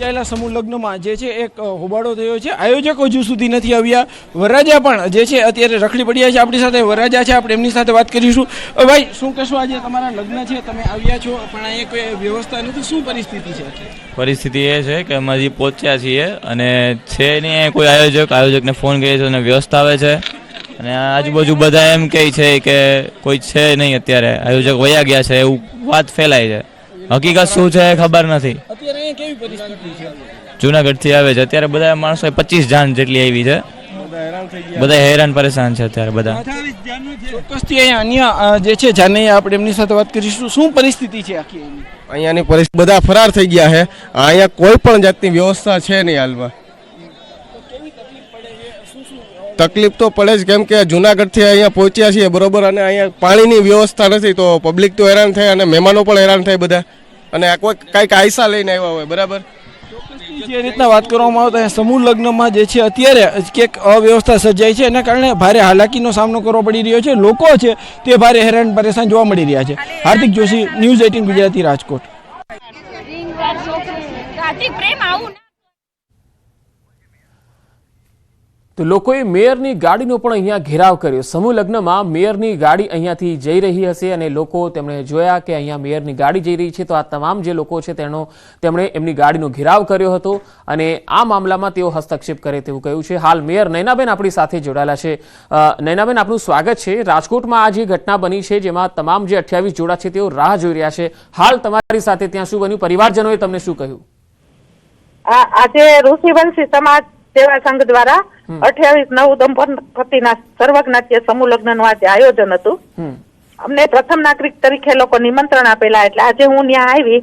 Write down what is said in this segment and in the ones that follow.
યોજાયેલા સમૂહ લગ્નમાં જે છે એક હોબાળો થયો છે. આયોજકો હજુ સુધી નથી આવ્યા. વરરાજા પણ જે છે અત્યારે રખડી પડ્યા છે. આપણી સાથે વરરાજા છે, આપણે એમની સાથે વાત કરીશું. ભાઈ, શું કહેશો? આજે તમારા લગ્ન છે, તમે આવ્યા છો, પણ અહીંયા કોઈ વ્યવસ્થા નથી, શું પરિસ્થિતિ છે? પરિસ્થિતિ એ છે કે અમે હજી પહોંચ્યા છીએ અને છે નહીં કોઈ આયોજકને ફોન કરીએ છીએ અને વ્યવસ્થા આવે છે અને આજુબાજુ બધા એમ કહે છે કે કોઈ છે નહીં, અત્યારે આયોજક વયા ગયા છે એવું વાત ફેલાય છે. હકીકત શું છે ખબર નથી. અત્યારે અહીંયા કેવી પરિસ્થિતિ છે? જુનાગઢથી આવે છે અત્યારે બધા માણસો 25 જાન જેટલી આવી છે. બધા હેરાન પરેશાન છે અત્યારે બધા. ચોક્કસથી અહીંયા અન્ય જે છે જાનૈયા, આપણે એમની સાથે વાત કરીશું. શું પરિસ્થિતિ છે આખી અહીંયાની પરિસ્થિતિ? બધા ફરાર થઈ ગયા છે. અહીંયા કોઈ પણ જાતની વ્યવસ્થા છે નહીં હાલમાં. તકલીફ તો પડે જ, કેમ કે જુનાગઢથી અહીંયા પહોંચ્યા છીએ બરોબર, અને અહીંયા પાણીની વ્યવસ્થા નથી તો પબ્લિક તો હેરાન થાય અને મહેમાનો પણ હેરાન થાય બધા. અને આ કોઈ કાંઈક આયસા લઈને આવ્યા હોય બરાબર. જે રીતના વાત કરવામાં આવતા સમૂહ લગ્નમાં જે છે અત્યારે ક્યાંક અવ્યવસ્થા સર્જાઈ છે, એના કારણે ભારે હાલાકીનો સામનો કરવો પડી રહ્યો છે. લોકો છે તે ભારે હેરાન પરેશાન જોવા મળી રહ્યા છે. હાર્દિક જોશી, ન્યૂઝ 18 ગુજરાતી, રાજકોટ. તો લોકોએ મેયરની ગાડીનો પણ અહીંયા ઘેરાવ કર્યો. સમૂહ લગ્નમાં મેયરની ગાડી અહીંયાથી જઈ રહી હશે અને લોકો તેમણે જોયા કે અહીંયા મેયરની ગાડી જઈ રહી છે, તો આ તમામ જે લોકો છે તેમણે એમની ગાડીનો ઘેરાવ કર્યો હતો અને આ મામલામાં તેઓ હસ્તક્ષેપ કરે તેવું કહ્યું છે. હાલ મેયર નયનાબેન આપણી સાથે જોડાયેલા છે. નયનાબેન, આપનું સ્વાગત છે. રાજકોટમાં આ જે ઘટના બની છે જેમાં તમામ જે 28 જોડા છે તેઓ રાહ જોઈ રહ્યા છે, હાલ તમારી સાથે ત્યાં શું બન્યું? પરિવારજનોએ તમને શું કહ્યું? આજે ઋષિવંશી સમાજ સેવા સંઘ દ્વારા 28/9 દંપતીના સર્વજ્ઞાત્ય સમૂહ લગ્નનું આજે આયોજન હતું. અમને પ્રથમ નાગરિક તરીકે લોકો નિમંત્રણ આપેલા, એટલે આજે હું ત્યાં આવી.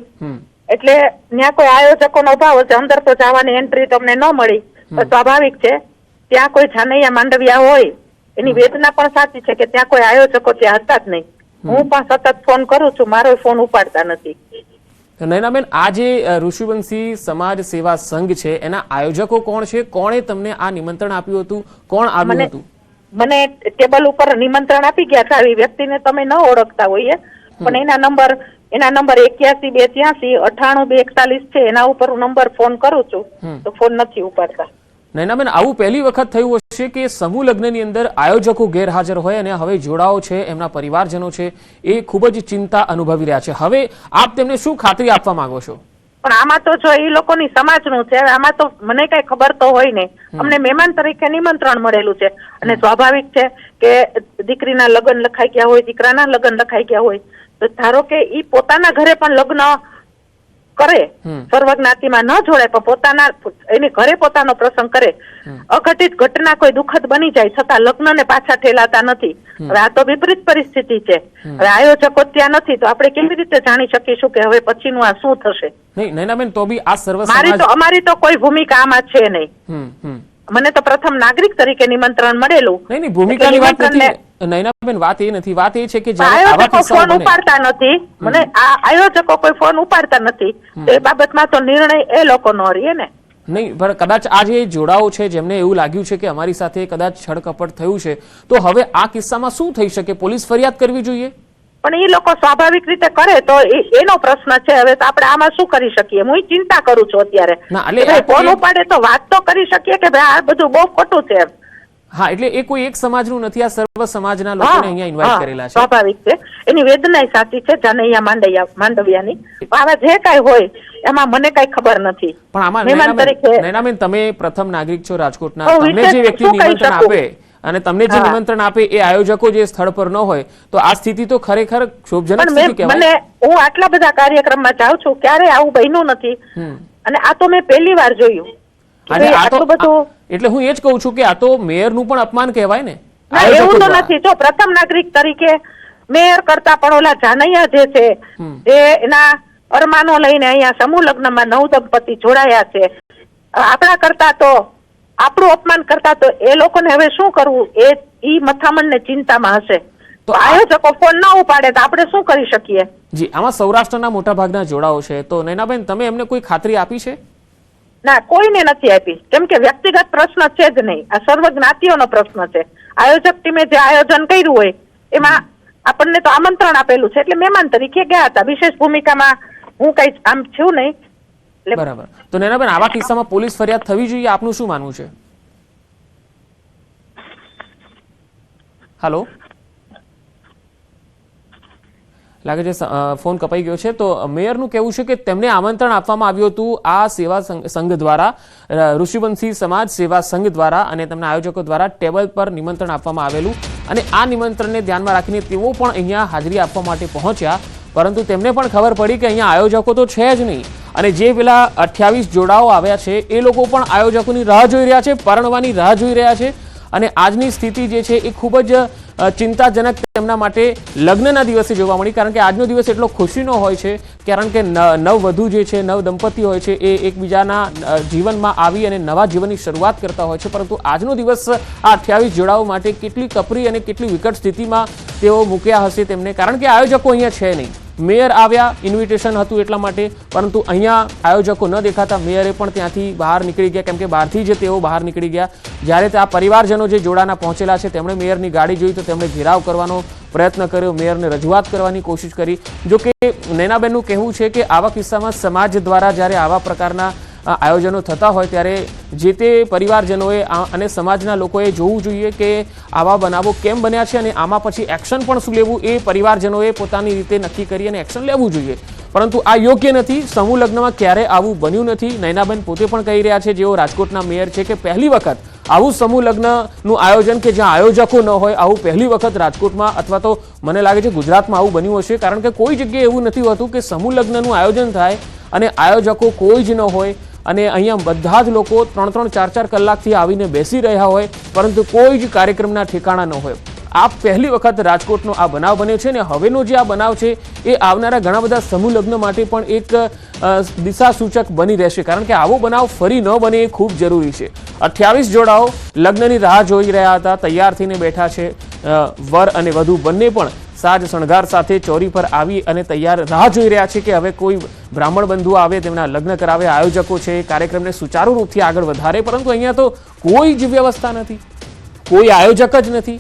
એટલે ત્યાં કોઈ આયોજકોનો અભાવ હશે, અંદર તો જવાની એન્ટ્રી તમને ન મળી, સ્વાભાવિક છે. ત્યાં કોઈ જાનૈયા માંડવિયા હોય એની વેદના પણ સાચી છે કે ત્યાં કોઈ આયોજકો ત્યાં હતા જ નહીં. હું પણ સતત ફોન કરું છું, મારો ફોન ઉપાડતા નથી. નયનાબેન, આ જે ઋષિવંશી સમાજ સેવા સંઘ છે એના આયોજકો કોણ છે? કોણે તમને આ નિમંત્રણ આપ્યું હતું? કોણ આવ્યું હતું? મને ટેબલ ઉપર નિમંત્રણ આપી ગયા છે. આવી વ્યક્તિને તમે ન ઓળખતા હોઈએ, પણ એના નંબર 81 283 98 241 છે. એના ઉપર હું નંબર ફોન કરું છું તો ફોન નથી ઉપાડતા. નયનાબેન, આવું પહેલી વખત થયું હશે કે સમૂહ લગ્નની અંદર આયોજકો ગેરહાજર હોય અને હવે જોડાઓ છે, એમના પરિવારજનો છે, એ ખૂબ જ ચિંતા અનુભવી રહ્યા છે. હવે આપ તેમને શું ખાતરી આપવા માંગો છો? પણ આમાં તો જો એ લોકોની સમાજનું છે, આમાં તો મને કઈ ખબર તો હોય નહીં. અમને મહેમાન તરીકે નિમંત્રણ મળેલું છે અને સ્વાભાવિક છે કે દીકરીના લગ્ન લખાઈ ગયા હોય, દીકરાના લગ્ન લખાઈ ગયા હોય, તો ધારો કે ઈ પોતાના ઘરે પણ લગ્ન કરે, સર્વજ્ઞાતિમાં ન જોડાય, પણ પોતાના એની ઘરે પોતાનો પ્રસંગ કરે. અઘટિત ઘટના કોઈ દુઃખદ બની જાય છતાં લગ્નને પાછા ઠેલાતા નથી. હવે આ તો વિપરીત પરિસ્થિતિ છે. હવે આયોજકો ત્યાં નથી તો આપણે કેવી રીતે જાણી શકીશું કે હવે પછીનું આ શું થશે? નહીં નયનાબેન, તો બી આ સર્વ અમારી તો કોઈ ભૂમિકા આમાં છે નહીં. મને તો પ્રથમ નાગરિક તરીકે નિમંત્રણ મળેલું. નહીં, ભૂમિકાની વાત નથી નયનાબેન, વાત એ નથી. વાત એ છે કે આયોજકો ફોન ઉપાડતા નથી. મને આ આયોજકો કોઈ ફોન ઉપાડતા નથી, એ બાબતમાં તો નિર્ણય એ લોકોનો રહે ને. નહીં, પણ કદાચ આ જે જોડાઓ છે જેમને એવું લાગ્યું છે કે અમારી સાથે કદાચ છળકપટ થયું છે, તો હવે આ કિસ્સામાં શું થઈ શકે? પોલીસ ફરિયાદ કરવી જોઈએ? પણ એ લોકો સ્વાભાવિક રીતે કરે તો એનો પ્રશ્ન છે. હવે તો આપણે આમાં શું કરી શકીએ? હું ચિંતા કરું છું અત્યારે. ફોન ઉપાડે તો વાત તો કરી શકીએ કે ભાઈ આ બધું બહુ ખોટું છે. હા, એટલે એ કોઈ એક સમાજનું નથી, આ સર્વ સમાજના લોકોને અહીંયા ઇન્વાઇટ કરેલા છે. સ્વાભાવિક છે, એની વેદના સાચી છે જાનૈયા માંડવિયાની. આવા જે કઈ હોય એમાં મને કઈ ખબર નથી. પણ આમાં નયનાબેન, તમે પ્રથમ નાગરિક છો રાજકોટના, તમને જે વ્યક્તિ નિમંત્રણ આપે અને તમને જે નિમંત્રણ આપે એ આયોજકો જે સ્થળ પર ન હોય તો આ સ્થિતિ તો ખરેખર ક્ષોભજનક સ્થિતિ કહેવાય. હું આટલા બધા કાર્યક્રમમાં જાઉં છું, ક્યારે આવું બન્યું નથી અને આ તો મેં પહેલી વાર જોયું. એટલે હું એ જ કહું છું કે આ તો મેયરનું પણ અપમાન કહેવાય ને. એવું તો નથી. જો પ્રથમ નાગરિક તરીકે મેયર કરતા પણ ઓલા જાનૈયા જે છે જે એના અરમાનો લઈને અહીંયા સમૂહ લગ્નમાં 9 દંપતી જોડાયા છે, આપણા કરતા તો આપણું અપમાન કરતા તો એ લોકોને હવે શું કરવું એ મથામણ ને ચિંતામાં હશે. તો આયોજકો ફોન ન ઉપાડે તો આપણે શું કરી શકીએ? જી, આમાં સૌરાષ્ટ્રના મોટા ભાગના જોડાઓ છે, તો નયનાબેન તમે એમને કોઈ ખાતરી આપી છે? ના, કોઈને નથી આપી, કેમ કે વ્યક્તિગત પ્રશ્ન છે જ નહીં. આ સર્વ જ્ઞાતિઓનો પ્રશ્ન છે. આયોજક ટીમે જે આયોજન કર્યું હોય એમાં આપણને તો આમંત્રણ આપેલું છે એટલે મહેમાન તરીકે ગયા હતા. વિશેષ ભૂમિકામાં હું કઈ આમ છું નહીં. બરાબર. તો નૈનાબેન, આવા કિસ્સામાં પોલીસ ફરિયાદ થવી જોઈએ, આપનું શું માનવું છે? હાલો, લાગે છે ફોન કપાઈ ગયો છે. તો મેયરનું કહેવું છે કે તેમને આમંત્રણ આપવામાં આવ્યું હતું આ સેવા સંઘ દ્વારા, ઋષિવંશી સમાજ સેવા સંઘ દ્વારા, અને તેમના આયોજકો દ્વારા ટેબલ પર નિમંત્રણ આપવામાં આવેલું, અને આ નિમંત્રણને ધ્યાનમાં રાખીને તેઓ પણ અહીંયા હાજરી આપવા માટે પહોંચ્યા, પરંતુ તેમને પણ ખબર પડી કે અહીંયા આયોજકો તો છે જ નહીં, અને જે પેલા 28 જોડાઓ આવ્યા છે એ લોકો પણ આયોજકોની રાહ જોઈ રહ્યા છે, પરણવાની રાહ જોઈ રહ્યા છે. અને આજની સ્થિતિ જે છે એ ખૂબ જ ચિંતાજનક તેમના માટે લગ્નના દિવસે જોવા મળી, કારણ કે આજનો દિવસ એટલો ખુશીનો હોય છે, કારણ કે નવવધુ જે છે, નવ દંપતી હોય છે, એ એકબીજાના જીવનમાં આવી અને નવા જીવનની શરૂઆત કરતા હોય છે. પરંતુ આજનો દિવસ આ 28 જોડાઓ માટે કેટલી કપરી અને કેટલી વિકટ સ્થિતિમાં તેઓ મૂક્યા હશે તેમને, કારણ કે આયોજકો અહીંયા છે નહીં. મેયર આવ્યા, ઇન્વિટેશન હતું એટલા માટે, પરંતુ અહીંયા આયોજકો ન દેખાતા મેયરે પણ ત્યાંથી બહાર નીકળી ગયા, કેમ કે બહારથી જ તેઓ બહાર નીકળી ગયા. જ્યારે આ પરિવારજનો જે જોડાના પહોંચેલા છે તેમણે મેયરની ગાડી જોઈ તો તેમણે ઘેરાવ કરવાનો પ્રયત્ન કર્યો, મેયરને રજૂઆત કરવાની કોશિશ કરી. જો કે નૈનાબેનનું કહેવું છે કે આવા કિસ્સામાં સમાજ દ્વારા જ્યારે આવા પ્રકારના આયોજનો થતા હોય ત્યારે જે તે પરિવારજનોએ અને સમાજના લોકોએ જોવું જોઈએ કે આવા બનાવો કેમ બન્યા છે, અને આમાં પછી એક્શન પણ શું લેવું એ પરિવારજનોએ પોતાની રીતે નક્કી કરી અને એક્શન લેવું જોઈએ. પરંતુ આ યોગ્ય નથી. સમૂહ લગ્નમાં ક્યારે આવું બન્યું નથી. નૈનાબેન પોતે પણ કહી રહ્યા છે, જેઓ રાજકોટના મેયર છે, કે પહેલી વખત આવું સમૂહ લગ્નનું આયોજન કે જ્યાં આયોજકો ન હોય, આવું પહેલી વખત રાજકોટમાં અથવા તો મને લાગે છે ગુજરાતમાં આવું બન્યું હશે, કારણ કે કોઈ જગ્યાએ એવું નથી હોતું કે સમૂહ લગ્નનું આયોજન થાય અને આયોજકો કોઈ જ ન હોય, અને અહીંયા બધા જ લોકો 3-3, 4-4 કલાકથી આવીને બેસી રહ્યા હોય, પરંતુ કોઈ જ કાર્યક્રમના ઠેકાણા ન હોય. આ પહેલી વખત રાજકોટનો આ બનાવ બન્યો છે, અને હવેનો જે આ બનાવ છે એ આવનારા ઘણા બધા સમૂહ લગ્ન માટે પણ એક દિશા સૂચક બની રહેશે, કારણ કે આવો બનાવ ફરી ન બને એ ખૂબ જરૂરી છે. 28 જોડાઓ લગ્નની રાહ જોઈ રહ્યા હતા, તૈયાર થઈને બેઠા છે. વર અને વધુ બંને પણ સાજ શણગાર સાથે ચોરી પર આવી અને તૈયાર રાહ જોઈ રહ્યા છે કે હવે કોઈ બ્રાહ્મણ બંધુ આવે, તેમના લગ્ન કરાવે. આયોજકો છે કાર્યક્રમને સુચારુ રૂપથી આગળ વધારે, પરંતુ અહીંયા તો કોઈ જ વ્યવસ્થા નથી, કોઈ આયોજક જ નથી.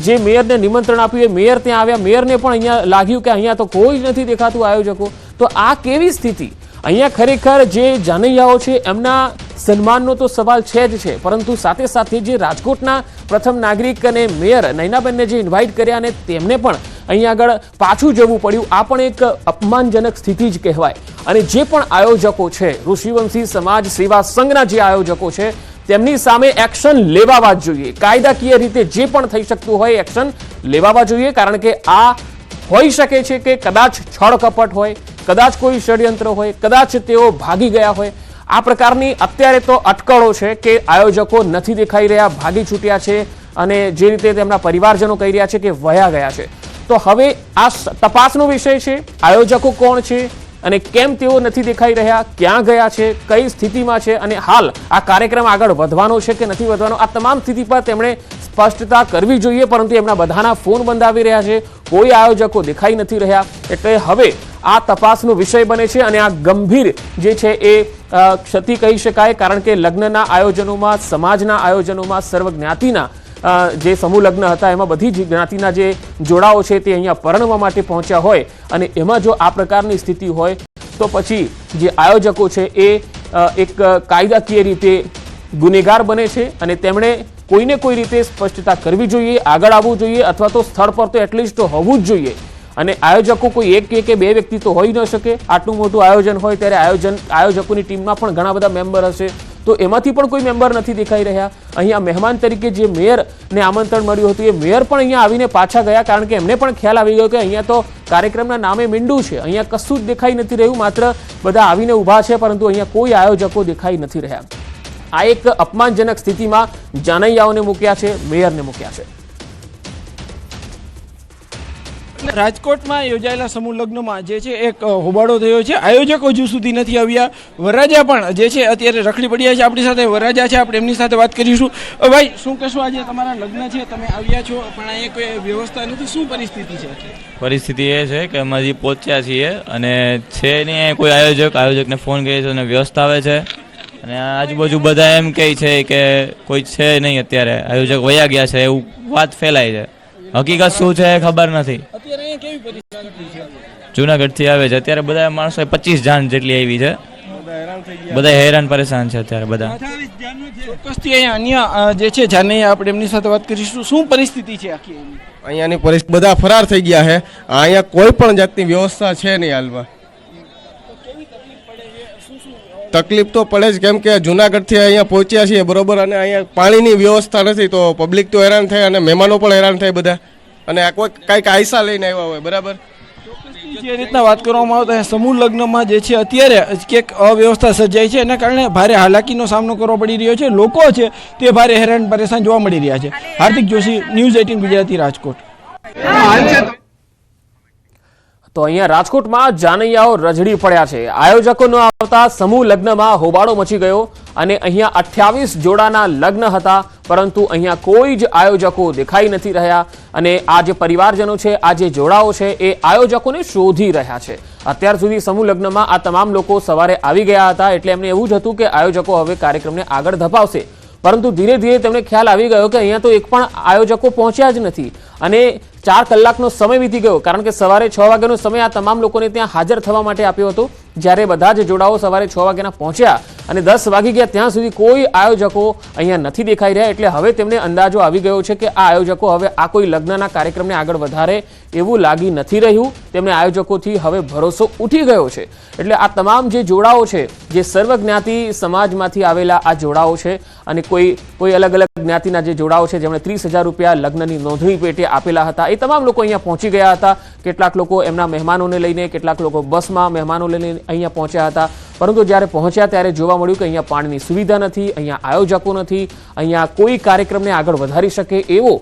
જે મેયરને નિમંત્રણ આપ્યું એ મેયર ત્યાં આવ્યા, મેયરને પણ અહીંયા લાગ્યું કે અહીંયા તો કોઈ જ નથી દેખાતું આયોજકો. તો આ કેવી સ્થિતિ? અહીંયા ખરેખર જે જાનૈયાઓ છે એમના સન્માનનો તો સવાલ છે જ છે, પરંતુ સાથે સાથે જે રાજકોટના પ્રથમ નાગરિક અને મેયર નૈનાબેનને જે ઇન્વાઇટ કર્યા અને તેમને પણ અહીંયા આગળ પાછું જવું પડ્યું, આ પણ એક અપમાનજનક સ્થિતિ જ કહેવાય. અને જે પણ આયોજકો છે, ઋષિવંશી સમાજ સેવા સંઘના જે આયોજકો છે, તેમની સામે એક્શન લેવાવા જ જોઈએ. કાયદાકીય રીતે જે પણ થઈ શકતું હોય એક્શન લેવાવા જોઈએ, કારણ કે આ હોઈ શકે છે કે કદાચ છળ કપટ હોય, કદાચ કોઈ ષડયંત્ર હોય, કદાચ તેઓ ભાગી ગયા હોય. આ પ્રકારની અત્યારે તો અટકળો છે કે આયોજકો નથી દેખાઈ રહ્યા, ભાગી છૂટ્યા છે, અને જે રીતે તેમના પરિવારજનો કહી રહ્યા છે કે વયા ગયા છે. તો હવે આ તપાસનો વિષય છે. આયોજકો કોણ છે અને કેમ તેઓ નથી દેખાઈ રહ્યા, ક્યાં ગયા છે, કઈ સ્થિતિમાં છે, અને હાલ આ કાર્યક્રમ આગળ વધવાનો છે કે નથી વધવાનો, આ તમામ સ્થિતિ પર તેમણે સ્પષ્ટતા કરવી જોઈએ. પરંતુ એમના બધાના ફોન બંધ આવી રહ્યા છે, કોઈ આયોજકો દેખાઈ નથી રહ્યા. એટલે હવે આ તપાસનો વિષય બને છે, અને આ ગંભીર જે છે એ ક્ષતિ કહી શકાય, કારણ કે લગ્નના આયોજનોમાં, સમાજના આયોજનોમાં સર્વ જ્ઞાતિના જે સમૂહ લગ્ન હતા એમાં બધી જ જ્ઞાતિના જે જોડાઓ છે તે અહીંયા પરણવા માટે પહોંચ્યા હોય, અને એમાં જો આ પ્રકારની સ્થિતિ હોય તો પછી જે આયોજકો છે એ એક કાયદાકીય રીતે ગુનેગાર બને છે, અને તેમણે કોઈને કોઈ રીતે સ્પષ્ટતા કરવી જોઈએ, આગળ આવવું જોઈએ, અથવા તો સ્થળ પર તો એટલીસ્ટ હોવું જ જોઈએ. અને આયોજકો કોઈ એક કે બે વ્યક્તિ તો હોઈ ન શકે. આટલું મોટું આયોજન હોય ત્યારે આયોજકોની ટીમમાં પણ ઘણા બધા મેમ્બર હશે, તો એમાંથી પણ કોઈ મેમ્બર નથી દેખાઈ રહ્યા. અહીંયા મહેમાન તરીકે જે મેયરને આમંત્રણ મળ્યું હતું એ મેયર પણ અહીંયા આવીને પાછા ગયા, કારણ કે એમને પણ ખ્યાલ આવી ગયો કે અહીંયા તો કાર્યક્રમના નામે મીંડું છે, અહીંયા કશું જ દેખાઈ નથી રહ્યું, માત્ર બધા આવીને ઊભા છે, પરંતુ અહીંયા કોઈ આયોજકો દેખાઈ નથી રહ્યા. આ એક અપમાનજનક સ્થિતિમાં જાનૈયાઓને મૂક્યા છે, મેયરને મૂક્યા છે. રાજકોટમાં યોજાયેલા સમૂહ લગ્નમાં જે છે એક હોબાળો થયો છે. આયોજકો હજુ સુધી નથી આવ્યા. વરરાજા પણ જે છે અત્યારે રખડી પડ્યા છે. આપણી સાથે વરરાજા છે, આપણે એમની સાથે વાત કરીશું. ભાઈ, શું કહેશો? આજે તમારા લગ્ન છે, તમે આવ્યા છો, પણ અહીંયા કોઈ વ્યવસ્થા નથી, શું પરિસ્થિતિ છે? પરિસ્થિતિ એ છે કે અમે હજી પહોંચ્યા છીએ અને છે નહીં કોઈ આયોજકને ફોન કરીએ છીએ અને વ્યવસ્થા આવે છે, અને આજુબાજુ બધા એમ કહે છે કે કોઈ છે નહીં, અત્યારે આયોજક વયા ગયા છે, એવું વાત ફેલાય છે. હકીકત શું છે ખબર નથી. અત્યારે અહીંયા કેવી પરિસ્થિતિ છે? જુનાગઢથી આવે છે અત્યારે બધા માણસો 25 જાણ જેટલી આવી છે, બધા હેરાન પરેશાન છે અત્યારે બધા. ચોક્કસથી અહીંયા અન્ય જે છે જાનૈયા આપણે એમની સાથે વાત કરીશું. શું પરિસ્થિતિ છે આખી એની? અહીંયાની પરિસ્થિતિ બધા ફરાર થઈ ગયા છે. અહીંયા કોઈ પણ જાતની વ્યવસ્થા છે નહીં હાલમાં. તકલીફ તો પડે જ, કેમ કે જુનાગઢથી અહીંયા પહોંચ્યા છીએ બરોબર, અને અહીંયા પાણીની વ્યવસ્થા નથી તો પબ્લિક તો હેરાન થાય અને મહેમાનો પણ હેરાન થાય બધા. અને આ કોઈ કાંઈક આયસા લઈને આવ્યા હોય બરાબર. જે રીતના વાત કરવામાં આવતા હોય સમૂહ લગ્નમાં જે છે અત્યારે ક્યાંક અવ્યવસ્થા સર્જાઈ છે એના કારણે ભારે હાલાકીનો સામનો કરવો પડી રહ્યો છે. લોકો છે તે ભારે હેરાન પરેશાન જોવા મળી રહ્યા છે. હાર્દિક જોશી, ન્યૂઝ 18 ગુજરાતી, રાજકોટ. તો અહીંયા રાજકોટમાં જાનૈયાઓ રજડી પડ્યા છે. આયોજકોનો આવતા સમૂહ લગ્નમાં હોબાળો મચી ગયો અને અહીંયા 28 જોડાના લગ્ન હતા, પરંતુ અહીંયા કોઈ જ આયોજકો દેખાઈ નથી રહ્યા અને આ જે પરિવારજનો છે, આ જે જોડાઓ છે એ આયોજકોને શોધી રહ્યા છે. અત્યાર સુધી સમૂહ લગ્નમાં આ તમામ લોકો સવારે આવી ગયા હતા એટલે એમને એવું જ હતું કે આયોજકો હવે કાર્યક્રમને આગળ ધપાવશે, પરંતુ ધીરે ધીરે તેમને ખ્યાલ આવી ગયો કે અહીંયા તો એક પણ આયોજકો પહોંચ્યા જ નથી અને 4 કલાકનો સમય વીતી ગયો, કારણ કે સવારે 6 વાગ્યાનો સમય આ તમામ લોકોને ત્યાં હાજર થવા માટે આપ્યો હતો. જ્યારે બધા જ જોડાઓ સવારે 6 વાગ્યાના પહોંચ્યા અને 10 વાગી ગયા ત્યાં સુધી કોઈ આયોજકો અહીંયા નથી દેખાઈ રહ્યા. એટલે હવે તેમને અંદાજો આવી ગયો છે કે આ આયોજકો હવે આ કોઈ લગ્નના કાર્યક્રમને આગળ વધારે એવું લાગી નથી રહ્યું. તેમને આયોજકોથી હવે ભરોસો ઉઠી ગયો છે. એટલે આ તમામ જે જોડાઓ છે, જે સર્વજ્ઞાતિ સમાજમાંથી આવેલા આ જોડાઓ છે અને કોઈ અલગ અલગ જ્ઞાતિના જે જોડાઓ છે જેમણે 30,000 રૂપિયા લગ્નની નોંધણી પેટે આપેલા હતા, એ તમામ લોકો અહીંયા પહોંચી ગયા હતા. કેટલાક લોકો એમના મહેમાનોને લઈને, કેટલાક લોકો બસમાં મહેમાનો લઈને અહીંયા પહોંચ્યા હતા, પરંતુ જ્યારે પહોંચ્યા ત્યારે જોવા મળ્યું કે અહીંયા પાણીની સુવિધા નથી, અહીંયા આયોજકો નથી, અહીંયા કોઈ કાર્યક્રમને આગળ વધારી શકે એવો